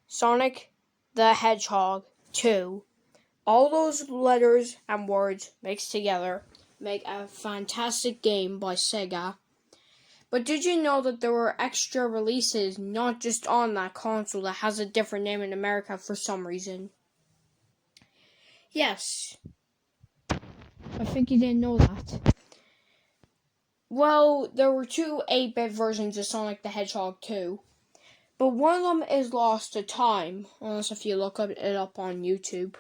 Sonic the Hedgehog 2. All those letters and words mixed together make a fantastic game by Sega. But did you know that there were extra releases not just on that console that has a different name in America for some reason? Yes. I think you didn't know that. Well, there were two 8-bit versions of Sonic the Hedgehog 2. But one of them is lost to time, unless if you look it up on YouTube.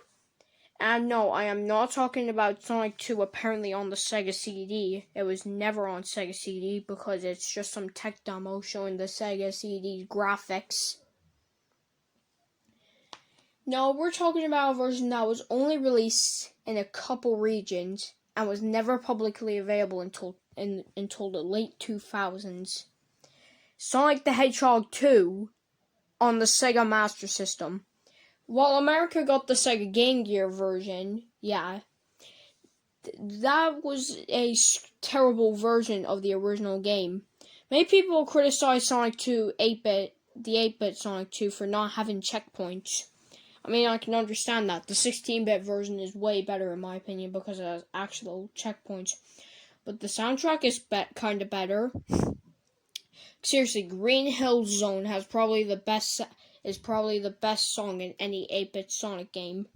And no, I am not talking about Sonic 2 apparently on the Sega CD. It was never on Sega CD because it's just some tech demo showing the Sega CD graphics. No, we're talking about a version that was only released in a couple regions and was never publicly available until the late 2000s. Sonic the Hedgehog 2 on the Sega Master System. While America got the Sega Game Gear version, that was a terrible version of the original game. Many people criticize Sonic 2 8-bit, the 8-bit Sonic 2 for not having checkpoints. I mean, I can understand that. The 16-bit version is way better in my opinion because it has actual checkpoints. But the soundtrack is kind of better. Seriously, Green Hill Zone is probably the best song in any 8-bit Sonic game.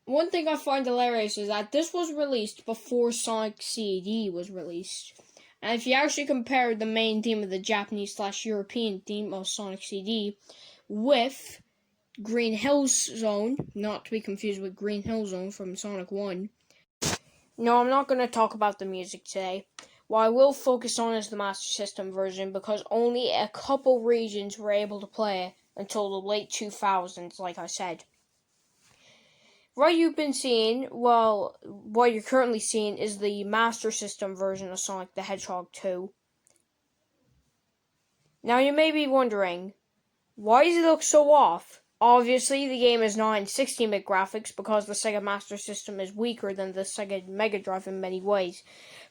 One thing I find hilarious is that this was released before Sonic CD was released. And if you actually compare the main theme of the Japanese/European theme of Sonic CD with Green Hill Zone, not to be confused with Green Hill Zone from Sonic 1. No, I'm not going to talk about the music today. What I will focus on is the Master System version because only a couple regions were able to play it until the late 2000s, like I said. What you're currently seeing is the Master System version of Sonic the Hedgehog 2. Now you may be wondering, why does it look so off? Obviously, the game is not in 16-bit graphics because the Sega Master System is weaker than the Sega Mega Drive in many ways.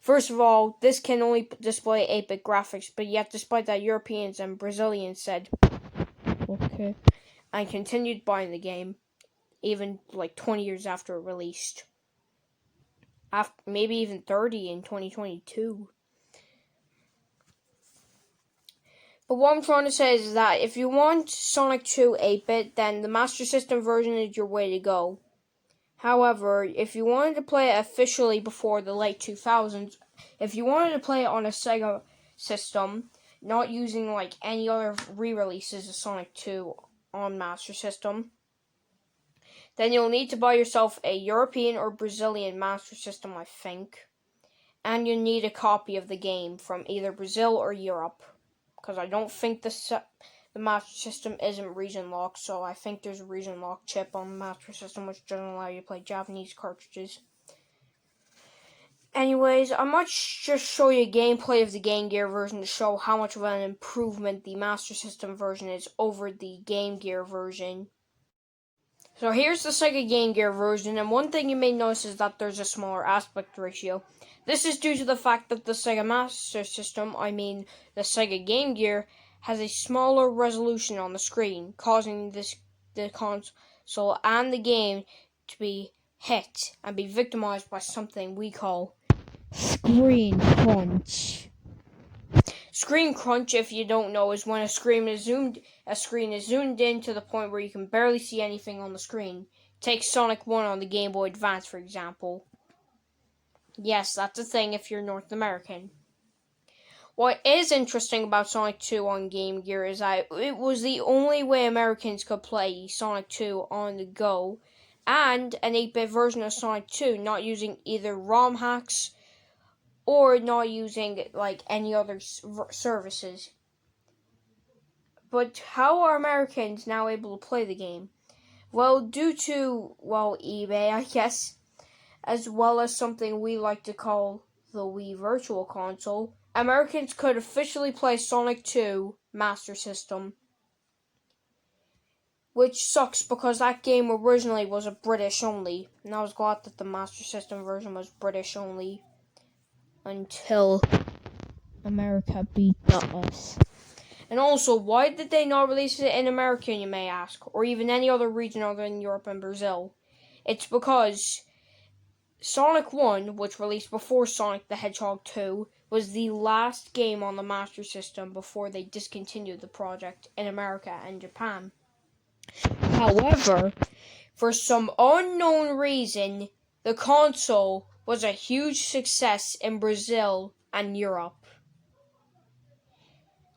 First of all, this can only display 8-bit graphics, but yet despite that, Europeans and Brazilians said, okay, and continued buying the game, even like 20 years after it released. Maybe even 30 in 2022. But what I'm trying to say is that if you want Sonic 2 8-bit, then the Master System version is your way to go. However, if you wanted to play it officially before the late 2000s, if you wanted to play it on a Sega system, not using like any other re-releases of Sonic 2 on Master System, then you'll need to buy yourself a European or Brazilian Master System, I think. And you'll need a copy of the game from either Brazil or Europe. Because I don't think the Master System isn't region locked, so I think there's a region lock chip on the Master System which doesn't allow you to play Japanese cartridges. Anyways, I might just show you gameplay of the Game Gear version to show how much of an improvement the Master System version is over the Game Gear version. So here's the Sega Game Gear version, and one thing you may notice is that there's a smaller aspect ratio. This is due to the fact that the Sega Master System, the Sega Game Gear, has a smaller resolution on the screen, causing the console and the game to be hit and be victimized by something we call screen crunch. Screen crunch, if you don't know, is when a screen is zoomed in to the point where you can barely see anything on the screen. Take Sonic 1 on the Game Boy Advance, for example. Yes, that's a thing if you're North American. What is interesting about Sonic 2 on Game Gear is that it was the only way Americans could play Sonic 2 on the go, and an 8-bit version of Sonic 2, not using either ROM hacks or not using like any other services. But how are Americans now able to play the game? Well, due to, eBay, I guess, as well as something we like to call the Wii Virtual Console, Americans could officially play Sonic 2 Master System. Which sucks because that game originally was a British only, and I was glad that the Master System version was British only. Until America beat us. And also, why did they not release it in America, you may ask, or even any other region other than Europe and Brazil? It's because Sonic 1, which released before Sonic the Hedgehog 2, was the last game on the Master System before they discontinued the project in America and Japan. However, for some unknown reason, the console was a huge success in Brazil and Europe.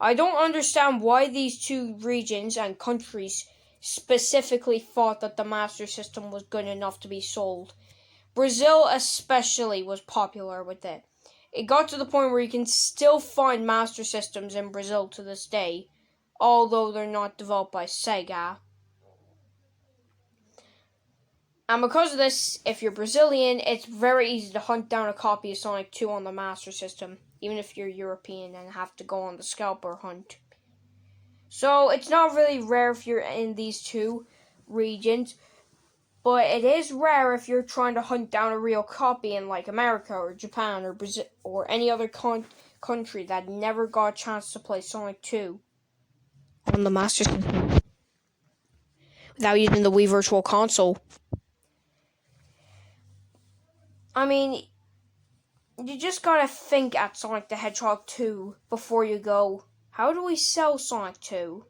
I don't understand why these two regions and countries specifically thought that the Master System was good enough to be sold. Brazil especially was popular with it. It got to the point where you can still find Master Systems in Brazil to this day, although they're not developed by Sega. And because of this, if you're Brazilian, it's very easy to hunt down a copy of Sonic 2 on the Master System, even if you're European and have to go on the scalper hunt. So it's not really rare if you're in these two regions, but it is rare if you're trying to hunt down a real copy in like America or Japan or Brazil or any other country that never got a chance to play Sonic 2 on the Master System without using the Wii Virtual Console. I mean, you just gotta think at Sonic the Hedgehog 2 before you go, how do we sell Sonic 2?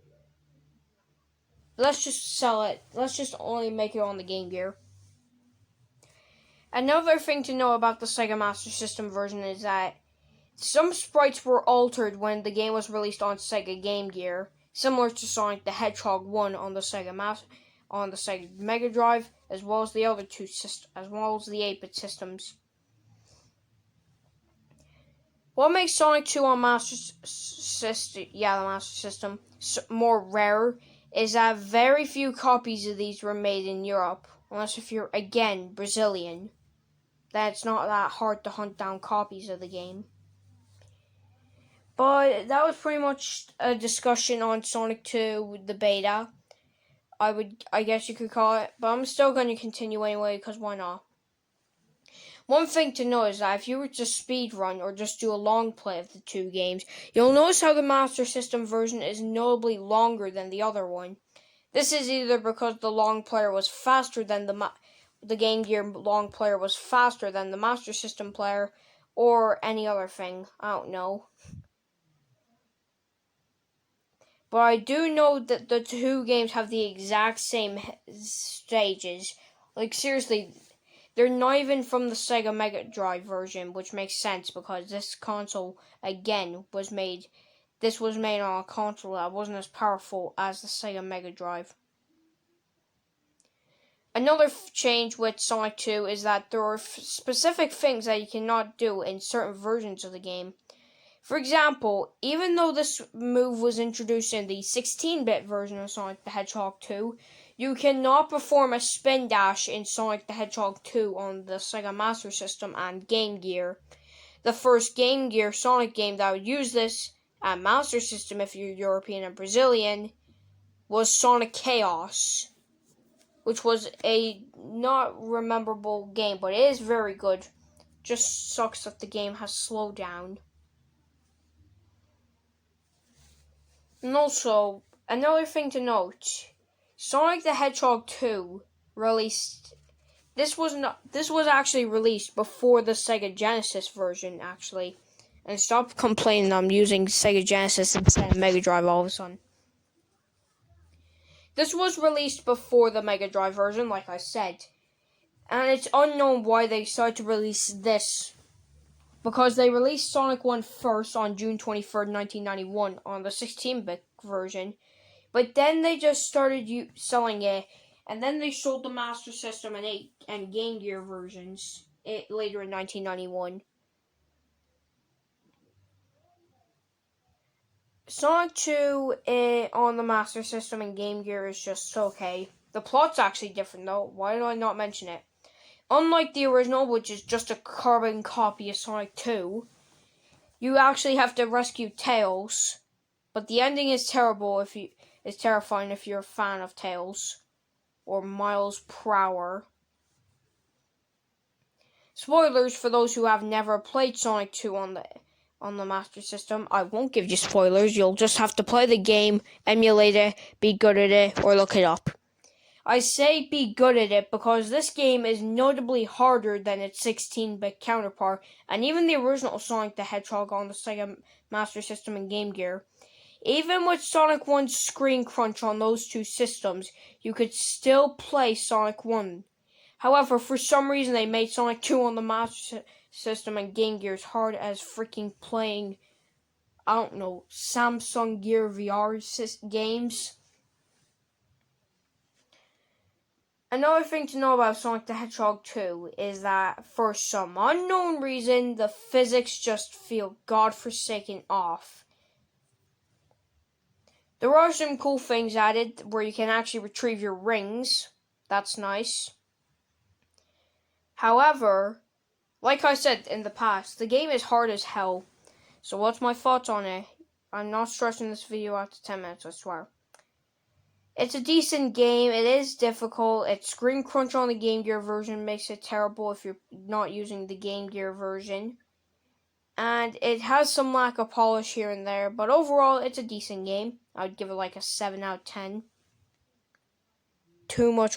Let's just sell it. Let's just only make it on the Game Gear. Another thing to know about the Sega Master System version is that some sprites were altered when the game was released on Sega Game Gear, similar to Sonic the Hedgehog 1 on the Sega Mega Drive, as well as the other two as well as the 8-bit systems. What makes Sonic 2 on the Master System more rare is that very few copies of these were made in Europe, unless if you're, again, Brazilian. That it's not that hard to hunt down copies of the game. But that was pretty much a discussion on Sonic 2, the beta. I guess you could call it, but I'm still going to continue anyway, because why not? One thing to know is that if you were to speedrun or just do a long play of the two games, you'll notice how the Master System version is notably longer than the other one. This is either because the long player was faster than the Game Gear long player was faster than the Master System player, or any other thing. I don't know. But I do know that the two games have the exact same stages. Like, seriously, they're not even from the Sega Mega Drive version, which makes sense because this console, again, was made on a console that wasn't as powerful as the Sega Mega Drive. Another change with Sonic 2 is that there are specific things that you cannot do in certain versions of the game. For example, even though this move was introduced in the 16-bit version of Sonic the Hedgehog 2, you cannot perform a spin dash in Sonic the Hedgehog 2 on the Sega Master System and Game Gear. The first Game Gear Sonic game that would use this at Master System, if you're European and Brazilian, was Sonic Chaos, which was a not rememberable game, but it is very good. Just sucks that the game has slowed down. And also, another thing to note, Sonic the Hedgehog 2 this was actually released before the Sega Genesis version, actually. And stop complaining I'm using Sega Genesis instead of Mega Drive all of a sudden. This was released before the Mega Drive version, like I said. And it's unknown why they decided to release this, because they released Sonic 1 first on June 23rd, 1991 on the 16-bit version, but then they just started selling it, and then they sold the Master System and Game Gear versions later in 1991. Sonic 2 on the Master System and Game Gear is just okay. The plot's actually different though. Why did I not mention it? Unlike the original, which is just a carbon copy of Sonic 2, you actually have to rescue Tails, but the ending is terrifying if you're a fan of Tails or Miles Prower. Spoilers for those who have never played Sonic 2 on on the Master System. I won't give you spoilers. You'll just have to play the game, emulate it, be good at it, or look it up. I say be good at it because this game is notably harder than its 16-bit counterpart, and even the original Sonic the Hedgehog on the Sega Master System and Game Gear. Even with Sonic 1's screen crunch on those two systems, you could still play Sonic 1. However, for some reason they made Sonic 2 on the Master System and Game Gear as hard as freaking playing, I don't know, Samsung Gear VR games. Another thing to know about Sonic the Hedgehog 2 is that for some unknown reason, the physics just feel godforsaken off. There are some cool things added where you can actually retrieve your rings. That's nice. However, like I said in the past, the game is hard as hell. So what's my thoughts on it? I'm not stressing this video out to 10 minutes, I swear. It's a decent game. It is difficult. Its screen crunch on the Game Gear version makes it terrible if you're not using the Game Gear version. And it has some lack of polish here and there, but overall, it's a decent game. I would give it like a 7 out of 10. Too much